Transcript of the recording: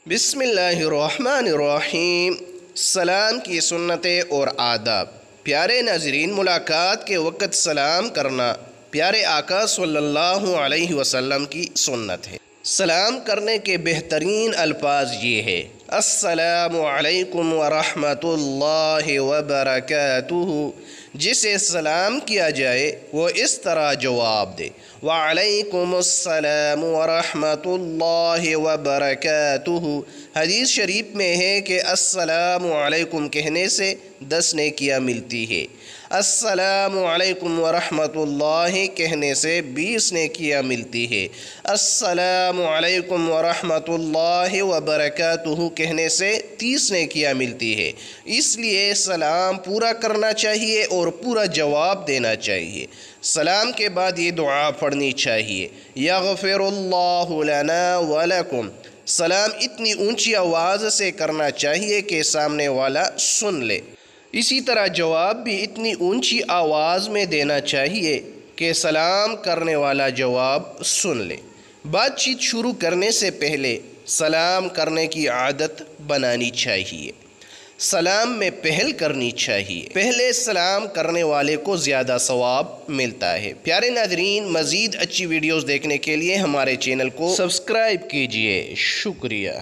بسم اللہ الرحمن الرحیم۔ سلام کی سنتیں اور آداب۔ پیارے ناظرین، ملاقات کے وقت سلام کرنا پیارے آقا صلی اللہ علیہ وسلم کی سنت ہے۔ سلام کرنے کے بہترین الفاظ یہ ہے: السلام علیکم ورحمۃ اللہ وبرکاتہ۔ جسے سلام کیا جائے وہ اس طرح جواب دے: وعلیکم السلام ورحمۃ اللہ وبرکاتہ۔ حدیث شریف میں ہے کہ السلام علیکم کہنے سے 10 نیکیاں ملتی ہے، السلام علیکم ورحمۃ اللہ کہنے سے 20 نیکیاں ملتی ہے، السلام علیکم ورحمۃ اللہ وبرکاتہ کہنے سے 30 نیکیاں ملتی ہے۔ اس لیے سلام پورا کرنا چاہیے اور پورا جواب دینا چاہیے۔ سلام کے بعد یہ دعا پڑھنی چاہیے: یغفر اللہ لنا ولکم۔ سلام اتنی اونچی آواز سے کرنا چاہیے کہ سامنے والا سن لے۔ اسی طرح جواب بھی اتنی اونچی آواز میں دینا چاہیے کہ سلام کرنے والا جواب سن لے۔ بات چیت شروع کرنے سے پہلے سلام کرنے کی عادت بنانی چاہیے۔ سلام میں پہل کرنی چاہیے۔ پہلے سلام کرنے والے کو زیادہ ثواب ملتا ہے۔ پیارے ناظرین، مزید اچھی ویڈیوز دیکھنے کے لیے ہمارے چینل کو سبسکرائب کیجیے۔ شکریہ۔